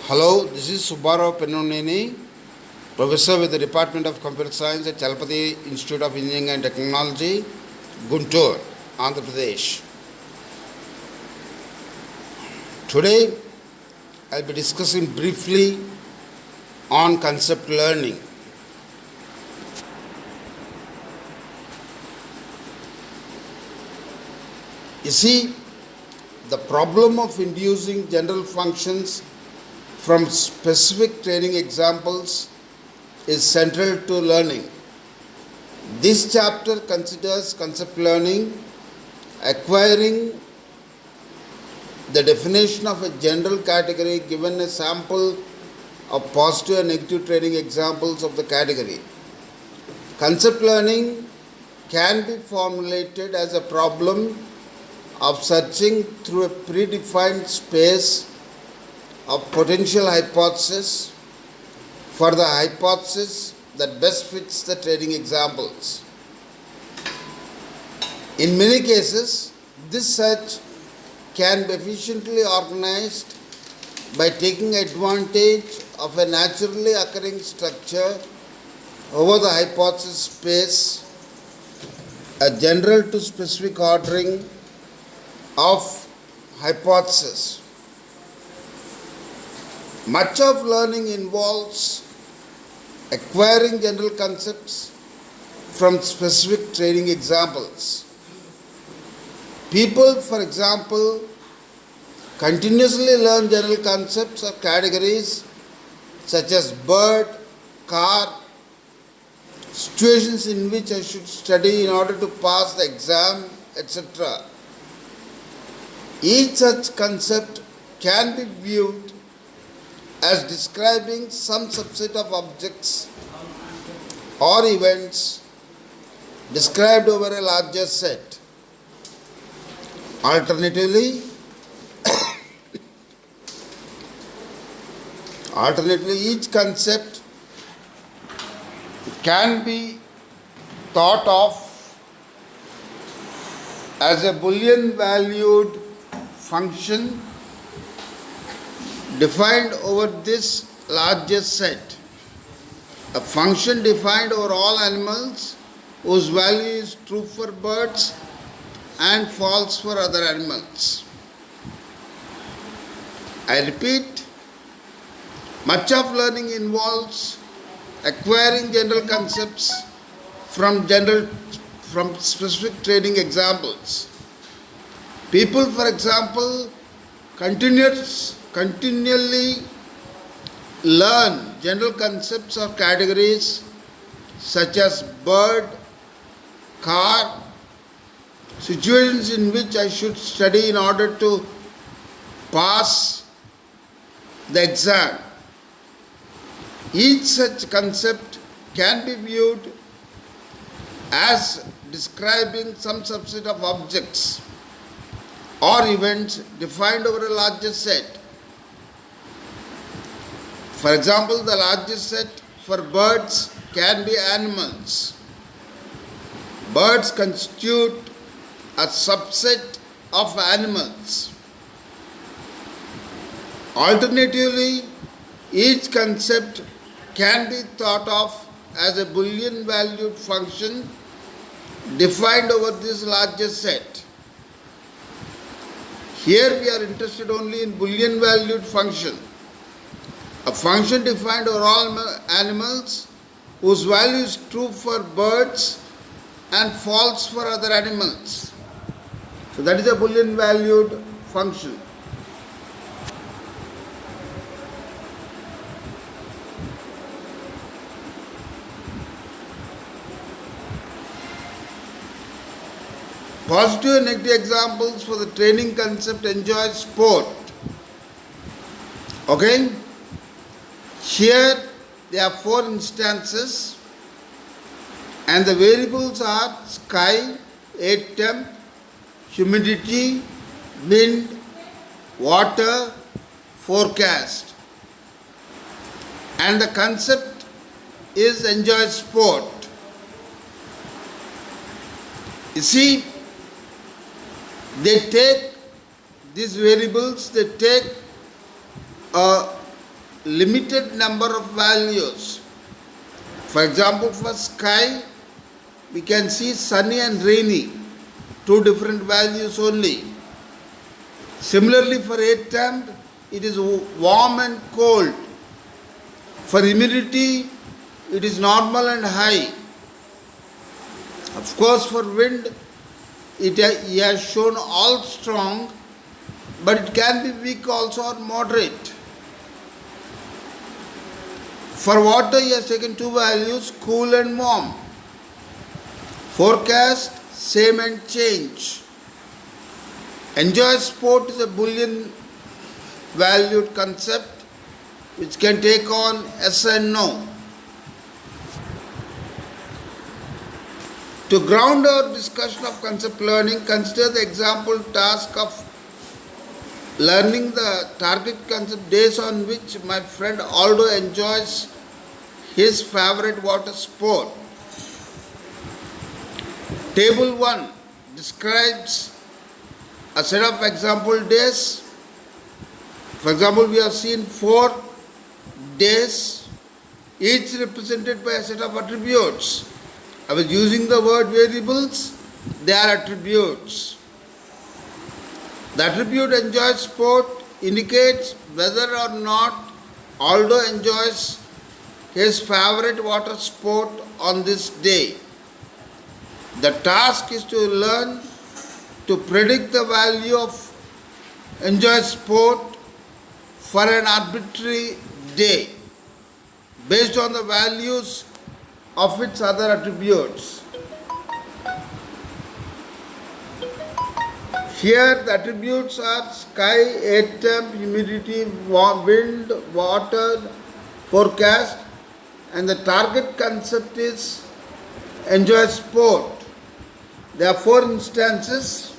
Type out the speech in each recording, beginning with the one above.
Hello, this is Subbarao Pennuneni, Professor with the Department of Computer Science at Chalapati Institute of Engineering and Technology, Guntur, Andhra Pradesh. Today, I'll be discussing briefly on concept learning. You see, the problem of inducing general functions from specific training examples is central to learning. This chapter considers concept learning, acquiring the definition of a general category given a sample of positive and negative training examples of the category. Concept learning can be formulated as a problem of searching through a predefined space of potential hypotheses for the hypothesis that best fits the training examples. In many cases, this search can be efficiently organized by taking advantage of a naturally occurring structure over the hypothesis space, a general to specific ordering of hypotheses. Much of learning involves acquiring general concepts from specific training examples. People, for example, continuously learn general concepts or categories such as bird, car, situations in which I should study in order to pass the exam, etc. Each such concept can be viewed as describing some subset of objects or events described over a larger set. Alternatively, each concept can be thought of as a Boolean valued function defined over this larger set. A function defined over all animals whose value is true for birds and false for other animals. I repeat, much of learning involves acquiring general concepts from specific training examples. People, for example, continually learn general concepts or categories such as bird, car, situations in which I should study in order to pass the exam. Each such concept can be viewed as describing some subset of objects or events defined over a larger set. For example, the largest set for birds can be animals. Birds constitute a subset of animals. Alternatively, each concept can be thought of as a Boolean valued function defined over this larger set. Here we are interested only in Boolean valued function, a function defined over all animals whose value is true for birds and false for other animals. So that is a Boolean valued function. Positive and negative examples for the training concept enjoy sport. Okay? Here there are 4 instances and the variables are sky, air temp, humidity, wind, water, forecast. And the concept is enjoy sport. You see, they take these variables, they take limited number of values. For example, for sky, we can see sunny and rainy, two different values only. Similarly, for air temp, it is warm and cold. For humidity, it is normal and high. Of course, for wind, he has shown all strong, but it can be weak also or moderate. For water, he has taken two values, cool and warm. Forecast, same and change. Enjoy sport is a Boolean valued concept which can take on yes and no. To ground our discussion of concept learning, consider the example task of learning the target concept days on which my friend Aldo enjoys his favorite water sport. Table 1 describes a set of example days. For example, we have seen 4 days, each represented by a set of attributes. I was using the word variables, they are attributes. The attribute enjoys sport indicates whether or not Aldo enjoys his favorite water sport on this day. The task is to learn to predict the value of enjoy sport for an arbitrary day based on the values of its other attributes. Here the attributes are sky, air temp, humidity, wind, water, forecast, and the target concept is enjoy sport. There are 4 instances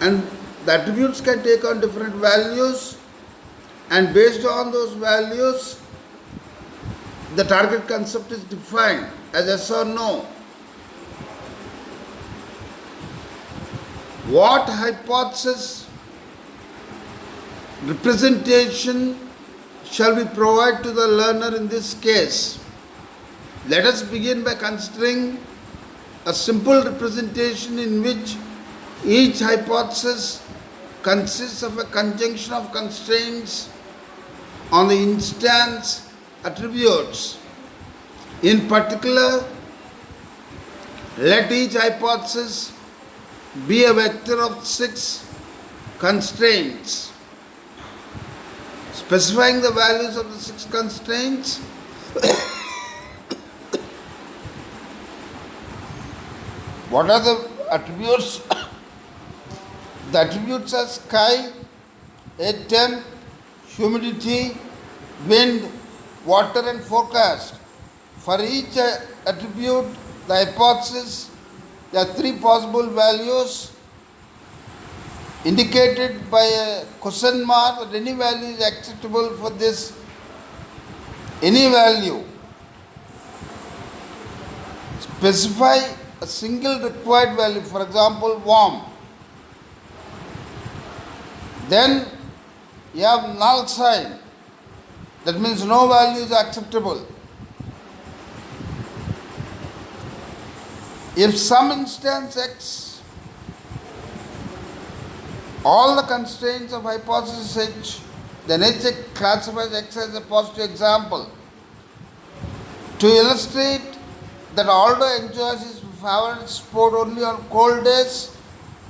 and the attributes can take on different values, and based on those values the target concept is defined as yes or no. What hypothesis representation shall we provide to the learner in this case? Let us begin by considering a simple representation in which each hypothesis consists of a conjunction of constraints on the instance attributes. In particular, let each hypothesis be a vector of 6 constraints. Specifying the values of the 6 constraints, what are the attributes? The attributes are sky, air temp, humidity, wind, water and forecast. For each attribute, the hypothesis, there are 3 possible values indicated by a question mark, that any value is acceptable for this, any value. Specify a single required value, for example, warm. Then you have null sign, that means no value is acceptable. If some instance x, all the constraints of hypothesis H, then H classifies X as a positive example. To illustrate that Aldo enjoys his favorite sport only on cold days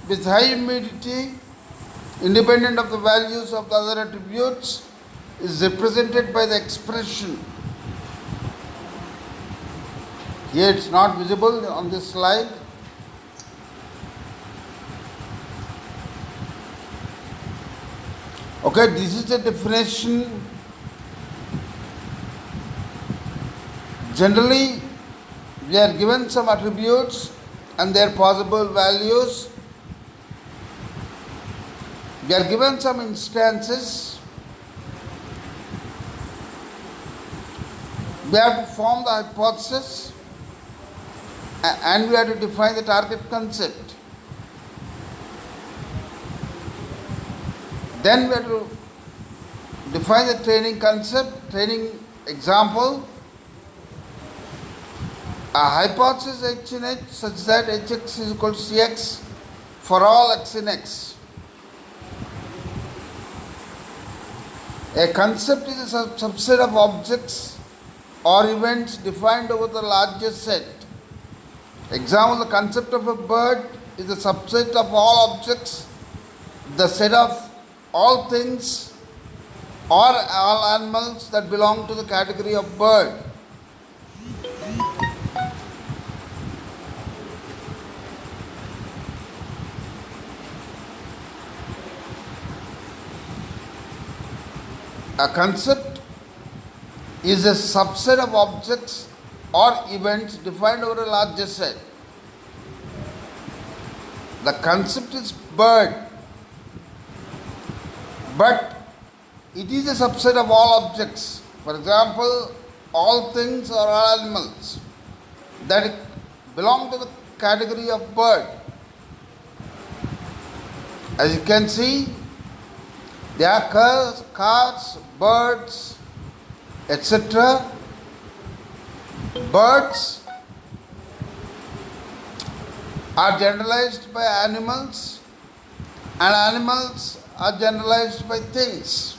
with high humidity, independent of the values of the other attributes, is represented by the expression. Here it's not visible on this slide. Okay, this is the definition. Generally, we are given some attributes and their possible values. We are given some instances. We have to form the hypothesis and we have to define the target concept. Then we have to define the training concept, training example. A hypothesis h in h such that hx is equal to cx for all x in x. A concept is a subset of objects or events defined over the larger set. Example, the concept of a bird is a subset of all objects, the set of all things or all animals that belong to the category of bird. A concept is a subset of objects or events defined over a larger set. The concept is bird, but it is a subset of all objects. For example, all things or all animals that belong to the category of bird. As you can see, there are cars, birds, etc. Birds are generalized by animals, and animals are generalized by things.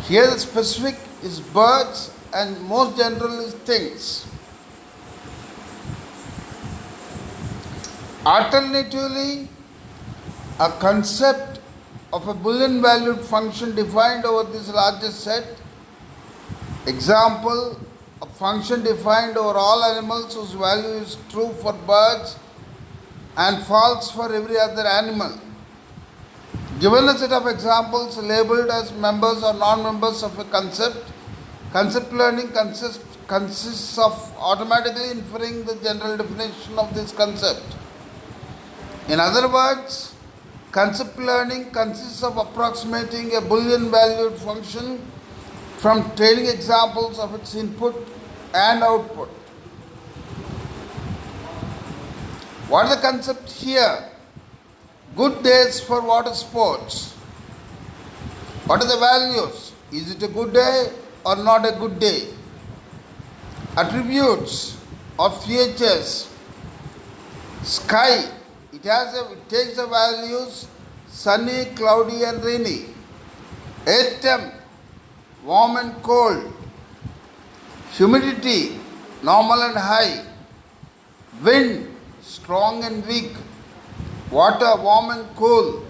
Here the specific is birds and most general is things. Alternatively, a concept of a Boolean valued function defined over this larger set. Example, a function defined over all animals whose value is true for birds and false for every other animal. Given a set of examples labeled as members or non-members of a concept, concept learning consists of automatically inferring the general definition of this concept. In other words, concept learning consists of approximating a Boolean valued function from training examples of its input and output. What is the concept here? Good days for water sports. What are the values? Is it a good day or not a good day? Attributes of features. Sky. It takes the values sunny, cloudy and rainy. Air temp, warm and cold. Humidity, normal and high. Wind, strong and weak. Water, warm and cool.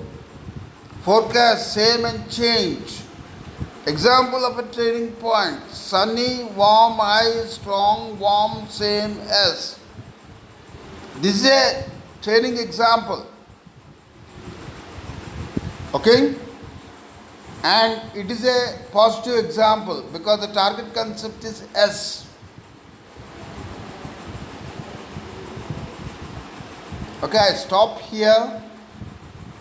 Forecast, same and change. Example of a training point. Sunny, warm, high, strong, warm, same as. This is a training example. Okay? And it is a positive example because the target concept is S. Okay, I stop here.